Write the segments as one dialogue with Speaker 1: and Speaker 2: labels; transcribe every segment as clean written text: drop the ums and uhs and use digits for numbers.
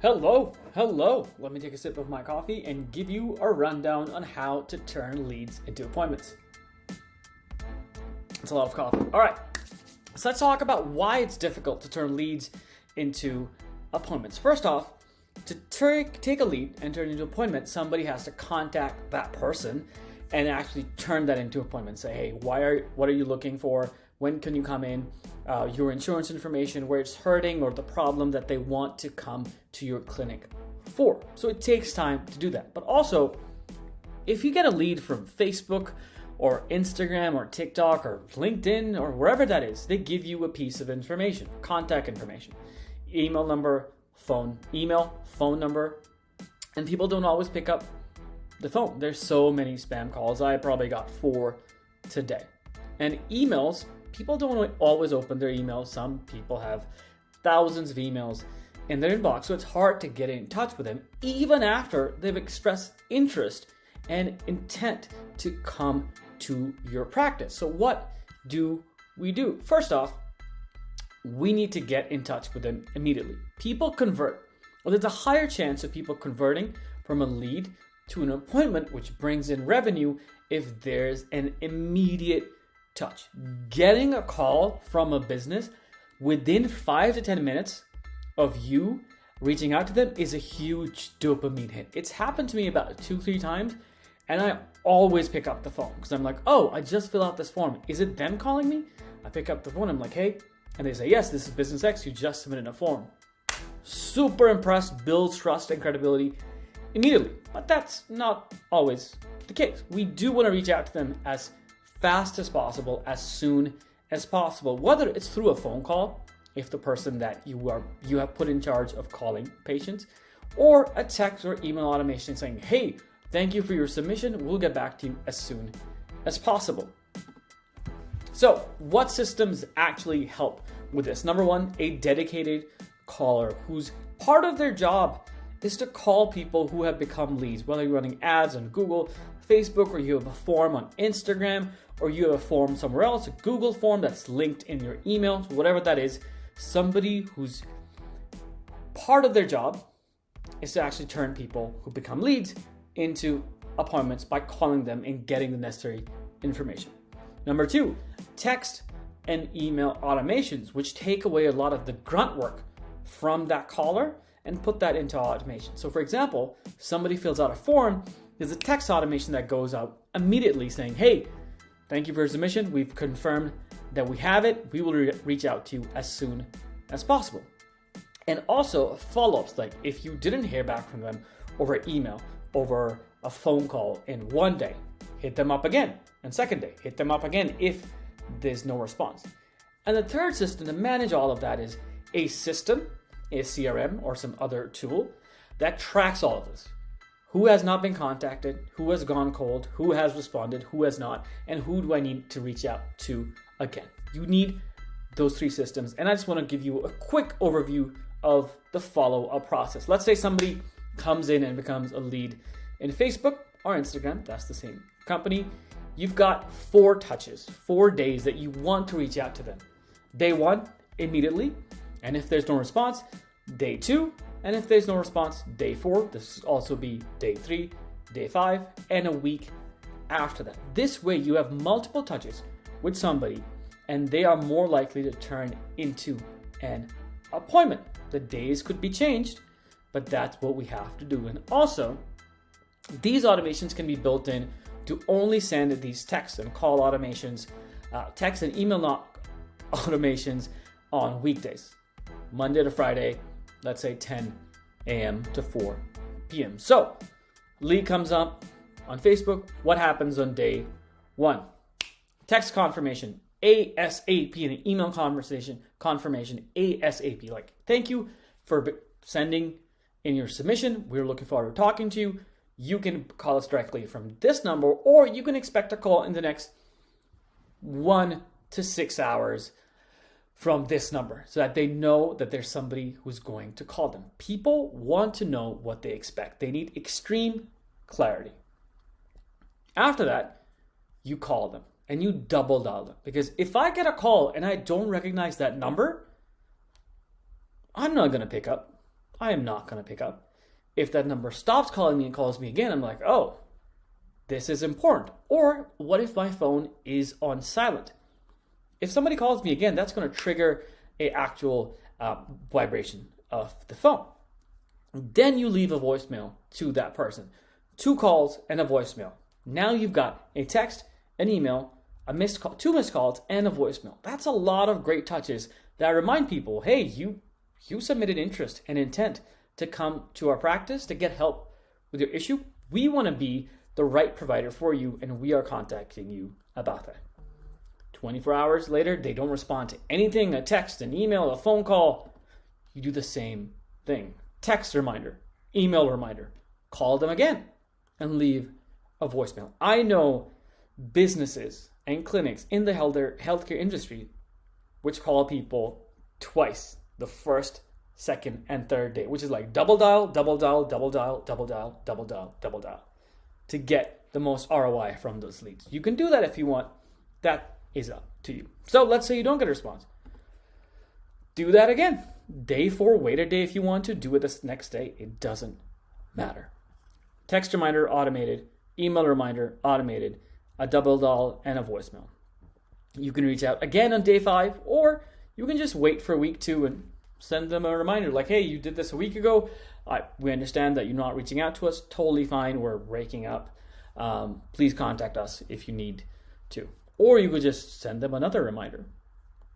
Speaker 1: Hello. Let me take a sip of my coffee and give you a rundown on how to turn leads into appointments. It's a lot of coffee. All right, so let's talk about why it's difficult to turn leads into appointments. First off, to take a lead and turn it into an appointment, somebody has to contact that person and actually turn that into an appointment. Say, hey, what are you looking for? When can you come in? Your insurance information, where it's hurting, or the problem that they want to come to your clinic for. So it takes time to do that. But also, if you get a lead from Facebook or Instagram or TikTok or LinkedIn or wherever that is, they give you a piece of information, contact information, email number, phone number, and people don't always pick up the phone. There's so many spam calls. I probably got 4 today. And emails, people don't always open their emails. Some people have thousands of emails in their inbox, so it's hard to get in touch with them even after they've expressed interest and intent to come to your practice. So what do we do? First off, we need to get in touch with them immediately. People convert. Well, there's a higher chance of people converting from a lead to an appointment, which brings in revenue, if there's an immediate touch. Getting a call from a business within 5 to 10 minutes of you reaching out to them is a huge dopamine hit. It's happened to me about 2-3 times, and I always pick up the phone because I'm like, oh, I just filled out this form. Is it them calling me? I pick up the phone. I'm like, hey, and they say, yes, this is Business X. You just submitted a form. Super impressed, builds trust and credibility immediately. But that's not always the case. We do want to reach out to them as fast as possible, as soon as possible, whether it's through a phone call, if the person that you have put in charge of calling patients, or a text or email automation saying, hey, thank you for your submission. We'll get back to you as soon as possible. So what systems actually help with this? Number one, a dedicated caller whose part of their job is to call people who have become leads, whether you're running ads on Google, Facebook, or you have a form on Instagram, or you have a form somewhere else, a Google form that's linked in your email, so whatever that is, somebody whose part of their job is to actually turn people who become leads into appointments by calling them and getting the necessary information. Number two, text and email automations, which take away a lot of the grunt work from that caller and put that into automation. So for example, somebody fills out a form, there's a text automation that goes out immediately saying, hey, thank you for your submission. We've confirmed that we have it. We will reach out to you as soon as possible. And also follow-ups, like if you didn't hear back from them over email, over a phone call in one day, hit them up again. And second day, hit them up again if there's no response. And the third system to manage all of that is a system, a CRM or some other tool that tracks all of this. Who has not been contacted, who has gone cold, who has responded, who has not, and who do I need to reach out to again? You need those 3 systems. And I just want to give you a quick overview of the follow-up process. Let's say somebody comes in and becomes a lead in Facebook or Instagram, that's the same company. You've got 4 touches, 4 days that you want to reach out to them. Day 1, immediately. And if there's no response, day 2. And if there's no response, day 4. This will also be day 3, day 5, and a week after that. This way you have multiple touches with somebody and they are more likely to turn into an appointment. The days could be changed, but that's what we have to do. And also, these automations can be built in to only send these text and call automations, text and email automations on weekdays, Monday to Friday, let's say 10 a.m. to 4 p.m. So, lead comes up on Facebook. What happens on day 1? Text confirmation, ASAP, and an email confirmation, ASAP. Like, thank you for sending in your submission. We're looking forward to talking to you. You can call us directly from this number, or you can expect a call in the next 1 to 6 hours from this number so that they know that there's somebody who's going to call them. People want to know what they expect. They need extreme clarity. After that, you call them and you double dial them. Because if I get a call and I don't recognize that number, I'm not going to pick up. I am not going to pick up. If that number stops calling me and calls me again, I'm like, oh, this is important. Or what if my phone is on silent? If somebody calls me again, that's going to trigger an actual vibration of the phone. Then you leave a voicemail to that person. 2 calls and a voicemail. Now you've got a text, an email, a missed call, 2 missed calls, and a voicemail. That's a lot of great touches that remind people, hey, you submitted interest and intent to come to our practice to get help with your issue. We want to be the right provider for you, and we are contacting you about that. 24 hours later, they don't respond to anything, a text, an email, a phone call. You do the same thing. Text reminder, email reminder, call them again, and leave a voicemail. I know businesses and clinics in the healthcare industry which call people twice, the first, second, and third day, which is like double dial, double dial, double dial, double dial, double dial, double dial, to get the most ROI from those leads. You can do that if you want. That is up to you. So let's say you don't get a response. Do that again. Day 4, wait a day if you want to. Do it this next day. It doesn't matter. Text reminder, automated. Email reminder, automated. A double dial and a voicemail. You can reach out again on day 5, or you can just wait for week 2 and send them a reminder like, hey, you did this a week ago. We understand that you're not reaching out to us. Totally fine. We're breaking up. Please contact us if you need to. Or you could just send them another reminder.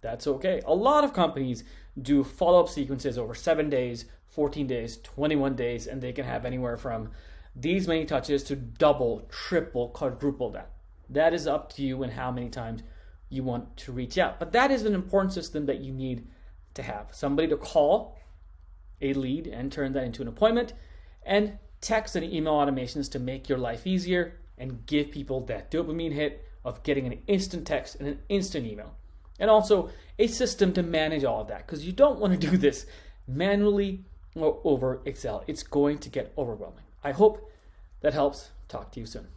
Speaker 1: That's okay. A lot of companies do follow-up sequences over 7 days, 14 days, 21 days, and they can have anywhere from these many touches to double, triple, quadruple that. That is up to you and how many times you want to reach out. But that is an important system that you need to have. Somebody to call a lead and turn that into an appointment, and text and email automations to make your life easier and give people that dopamine hit of getting an instant text and an instant email. And also a system to manage all of that, because you don't want to do this manually or over Excel. It's going to get overwhelming. I hope that helps. Talk to you soon.